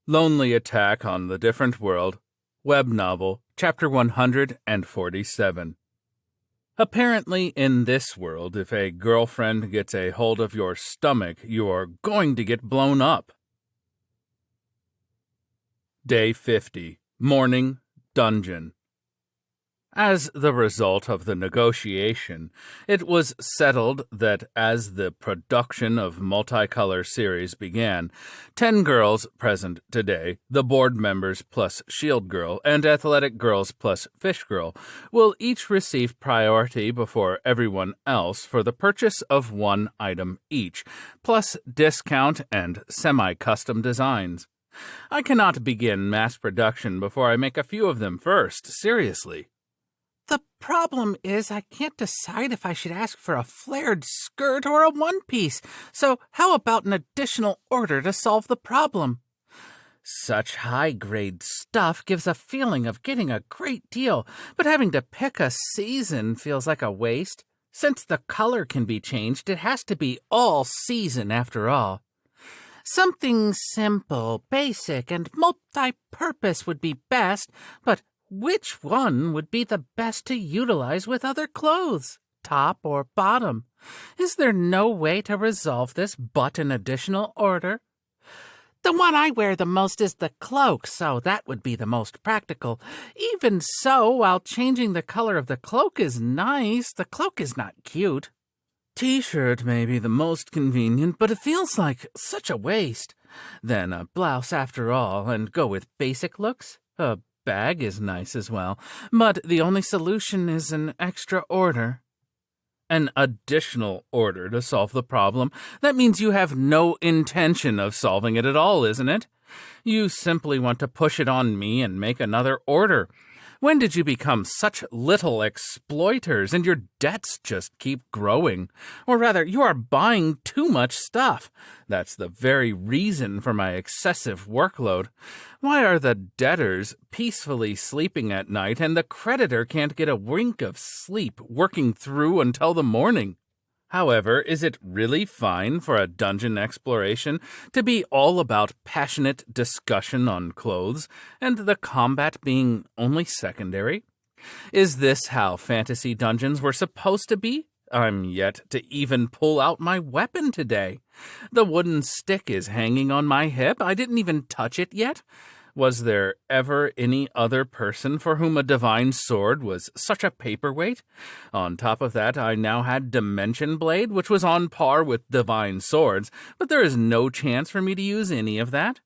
Lonely Attack on the Different World, Web Novel, Chapter 147. Apparently, in this world, if a girlfriend gets a hold of your stomach, you're going to get blown up. Day 50. Morning, Dungeon. As the result of the negotiation, it was settled that as the production of Multicolor Series began, 10 girls present today, the board members plus Shield Girl and Athletic Girls plus Fish Girl, will each receive priority before everyone else for the purchase of one item each, plus discount and semi-custom designs. I cannot begin mass production before I make a few of them first, seriously. The problem is I can't decide if I should ask for a flared skirt or a one-piece, so how about an additional order to solve the problem? Such high-grade stuff gives a feeling of getting a great deal, but having to pick a season feels like a waste. Since the color can be changed, it has to be all season after all. Something simple, basic, and multi-purpose would be best, but which one would be the best to utilize with other clothes, top or bottom? Is there no way to resolve this but an additional order? The one I wear the most is the cloak, so that would be the most practical. Even so, while changing the color of the cloak is nice, the cloak is not cute. T-shirt may be the most convenient, but it feels like such a waste. Then a blouse after all, and go with basic looks? A bag is nice as well, but the only solution is an extra order. An additional order to solve the problem? That means you have no intention of solving it at all, isn't it? You simply want to push it on me and make another order. When did you become such little exploiters, and your debts just keep growing? Or rather, you are buying too much stuff. That's the very reason for my excessive workload. Why are the debtors peacefully sleeping at night, and the creditor can't get a wink of sleep working through until the morning? However, is it really fine for a dungeon exploration to be all about passionate discussion on clothes, and the combat being only secondary? Is this how fantasy dungeons were supposed to be? I'm yet to even pull out my weapon today. The wooden stick is hanging on my hip. I didn't even touch it yet. Was there ever any other person for whom a divine sword was such a paperweight? On top of that, I now had Dimension Blade, which was on par with divine swords, but there is no chance for me to use any of that.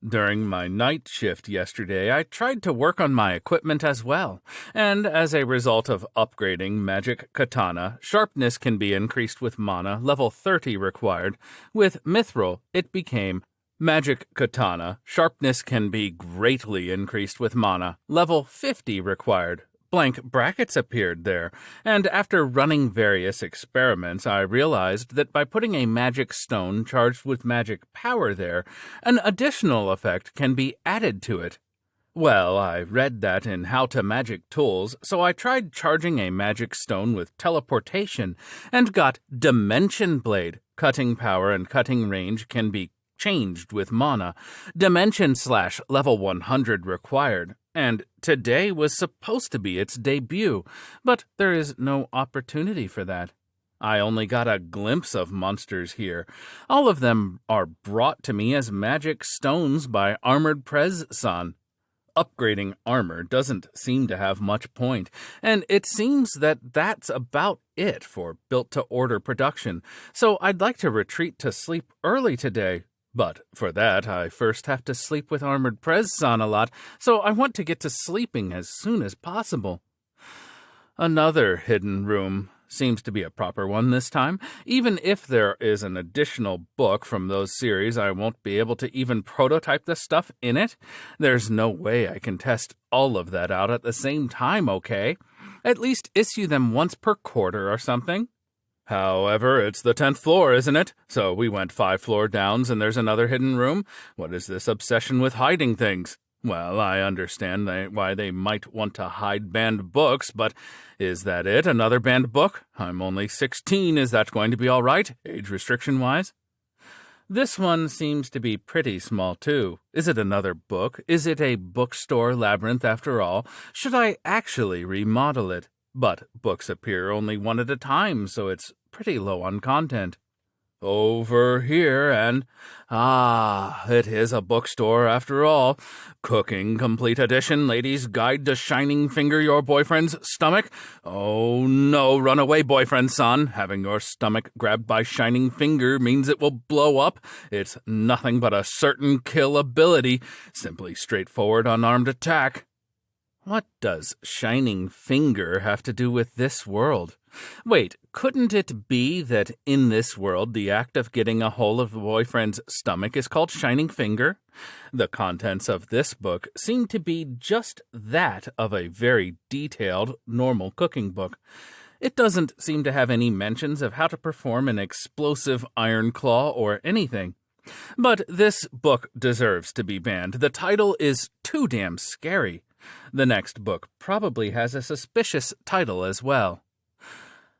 During my night shift yesterday, I tried to work on my equipment as well, and as a result of upgrading Magic Katana, sharpness can be increased with mana, level 30 required. With Mithril, it became Magic Katana, sharpness can be greatly increased with mana, level 50 required. Blank brackets appeared there, and after running various experiments, I realized that by putting a magic stone charged with magic power there, an additional effect can be added to it. Well, I read that in How to Magic Tools, so I tried charging a magic stone with teleportation, and got Dimension Blade. Cutting power and cutting range can be changed with mana, Dimension/level 100 required, and today was supposed to be its debut, but there is no opportunity for that. I only got a glimpse of monsters here. All of them are brought to me as magic stones by Armored Prez-san. Upgrading armor doesn't seem to have much point, and it seems that that's about it for built-to-order production, so I'd like to retreat to sleep early today. But for that, I first have to sleep with Armored Prez-san a lot, so I want to get to sleeping as soon as possible. Another hidden room. Seems to be a proper one this time. Even if there is an additional book from those series, I won't be able to even prototype the stuff in it. There's no way I can test all of that out at the same time, okay? At least issue them once per quarter or something. However, it's the 10th floor, isn't it? So we went 5 floors down and there's another hidden room. What is this obsession with hiding things? Well, I understand why they might want to hide banned books, but is that it? Another banned book? I'm only 16. Is that going to be all right, age restriction-wise? This one seems to be pretty small, too. Is it another book? Is it a bookstore labyrinth after all? Should I actually remodel it? But books appear only one at a time, so it's pretty low on content. Over here, and it is a bookstore after all. Cooking Complete Edition, Ladies' Guide to Shining Finger Your Boyfriend's Stomach. Oh no, runaway boyfriend, son. Having your stomach grabbed by Shining Finger means it will blow up. It's nothing but a certain kill ability. Simply straightforward unarmed attack. What does Shining Finger have to do with this world? Wait, couldn't it be that in this world the act of getting a hold of a boyfriend's stomach is called Shining Finger? The contents of this book seem to be just that of a very detailed, normal cooking book. It doesn't seem to have any mentions of how to perform an explosive iron claw or anything. But this book deserves to be banned. The title is too damn scary. The next book probably has a suspicious title as well.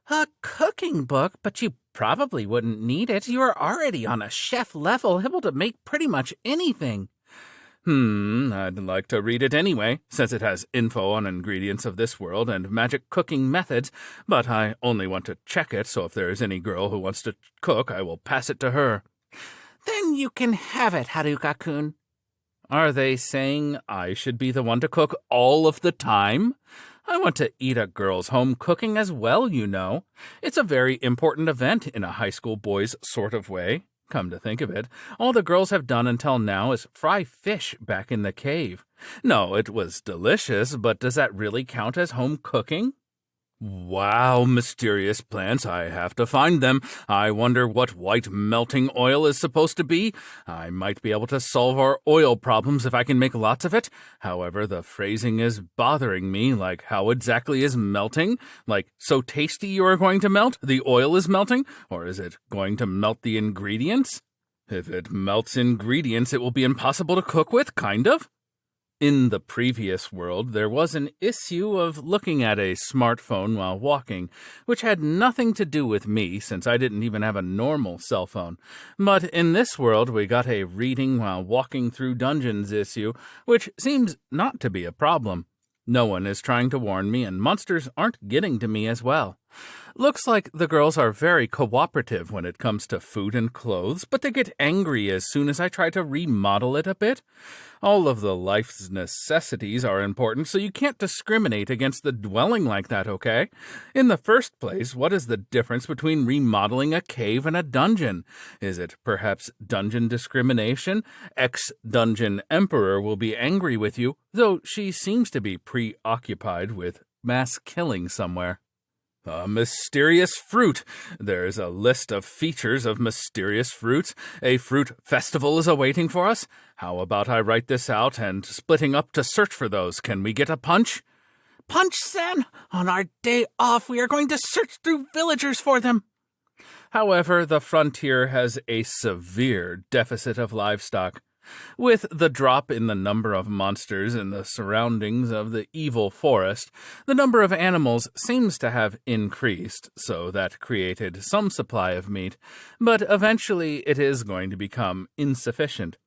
A cooking book, but you probably wouldn't need it. You are already on a chef level, able to make pretty much anything. I'd like to read it anyway, since it has info on ingredients of this world and magic cooking methods, but I only want to check it, so if there is any girl who wants to cook, I will pass it to her. Then you can have it, Haruka-kun. Are they saying I should be the one to cook all of the time? I want to eat a girl's home cooking as well, you know. It's a very important event in a high school boy's sort of way. Come to think of it, all the girls have done until now is fry fish back in the cave. No, it was delicious, but does that really count as home cooking? Wow, mysterious plants, I have to find them. I wonder what white melting oil is supposed to be. I might be able to solve our oil problems if I can make lots of it. However, the phrasing is bothering me, like how exactly is melting? Like, so tasty you are going to melt? The oil is melting? Or is it going to melt the ingredients? If it melts ingredients, it will be impossible to cook with, kind of. In the previous world, there was an issue of looking at a smartphone while walking, which had nothing to do with me since I didn't even have a normal cell phone. But in this world, we got a reading while walking through dungeons issue, which seems not to be a problem. No one is trying to warn me, and monsters aren't getting to me as well. Looks like the girls are very cooperative when it comes to food and clothes, but they get angry as soon as I try to remodel it a bit. All of the life's necessities are important, so you can't discriminate against the dwelling like that, okay? In the first place, what is the difference between remodeling a cave and a dungeon? Is it perhaps dungeon discrimination? Ex-dungeon emperor will be angry with you, though she seems to be preoccupied with mass killing somewhere. A mysterious fruit. There's a list of features of mysterious fruits. A fruit festival is awaiting for us. How about I write this out and splitting up to search for those? Can we get a punch? Punch-san! On our day off, we are going to search through villagers for them. However, the frontier has a severe deficit of livestock. With the drop in the number of monsters in the surroundings of the evil forest, the number of animals seems to have increased, so that created some supply of meat, but eventually it is going to become insufficient.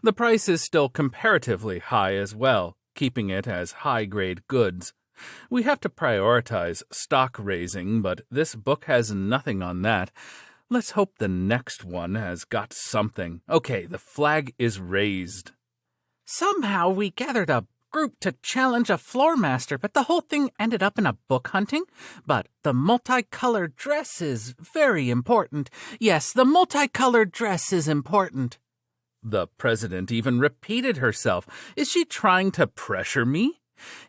The price is still comparatively high as well, keeping it as high-grade goods. We have to prioritize stock raising, but this book has nothing on that. Let's hope the next one has got something. Okay, the flag is raised. Somehow we gathered a group to challenge a floor master, but the whole thing ended up in a book hunting. But the multicolored dress is very important. Yes, the multicolored dress is important. The president even repeated herself. Is she trying to pressure me?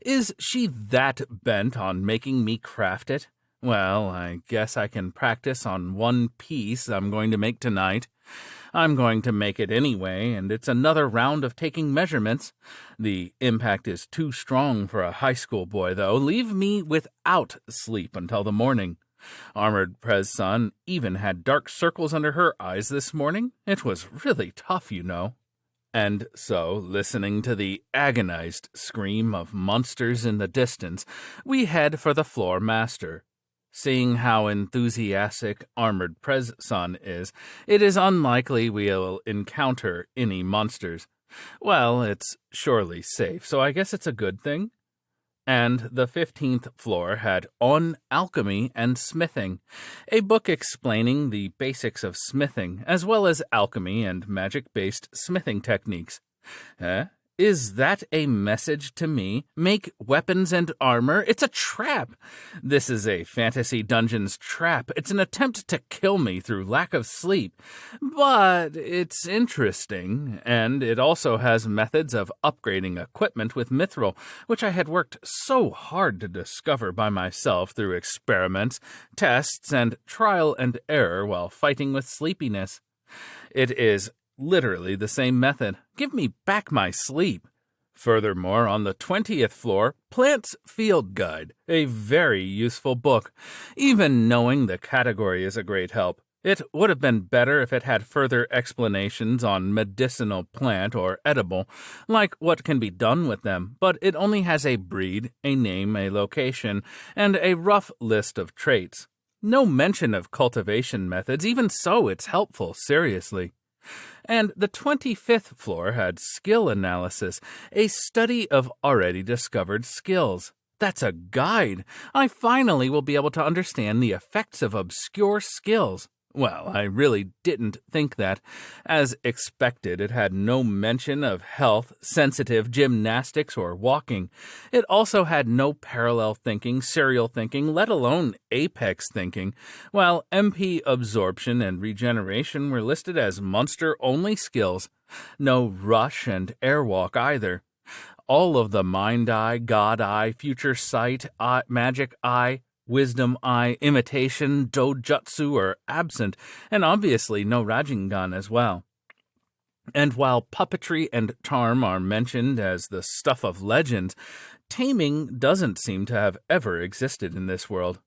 Is she that bent on making me craft it? Well, I guess I can practice on one piece I'm going to make tonight. I'm going to make it anyway, and it's another round of taking measurements. The impact is too strong for a high school boy, though. Leave me without sleep until the morning. Armored Prez-san even had dark circles under her eyes this morning. It was really tough, you know. And so, listening to the agonized scream of monsters in the distance, we head for the floor master. Seeing how enthusiastic Armored Prez Son is, it is unlikely we'll encounter any monsters. Well, it's surely safe, so I guess it's a good thing. And the 15th floor had On Alchemy and Smithing, a book explaining the basics of smithing, as well as alchemy and magic-based smithing techniques. Is that a message to me? Make weapons and armor? It's a trap! This is a Fantasy Dungeons trap. It's an attempt to kill me through lack of sleep. But it's interesting, and it also has methods of upgrading equipment with Mithril, which I had worked so hard to discover by myself through experiments, tests, and trial and error while fighting with sleepiness. It is literally the same method. Give me back my sleep. Furthermore, on the 20th floor, Plant's Field Guide, a very useful book. Even knowing the category is a great help. It would have been better if it had further explanations on medicinal plant or edible, like what can be done with them, but it only has a breed, a name, a location, and a rough list of traits. No mention of cultivation methods. Even so, it's helpful, seriously. And the 25th floor had skill analysis, a study of already discovered skills. That's a guide. I finally will be able to understand the effects of obscure skills. Well, I really didn't think that. As expected, it had no mention of health, sensitive, gymnastics, or walking. It also had no parallel thinking, serial thinking, let alone apex thinking, while MP absorption and regeneration were listed as monster-only skills. No rush and airwalk either. All of the Mind Eye, God Eye, Future Sight, Magic Eye, Wisdom Eye, Imitation, Dojutsu are absent, and obviously no Rasengan as well. And while puppetry and charm are mentioned as the stuff of legend, taming doesn't seem to have ever existed in this world.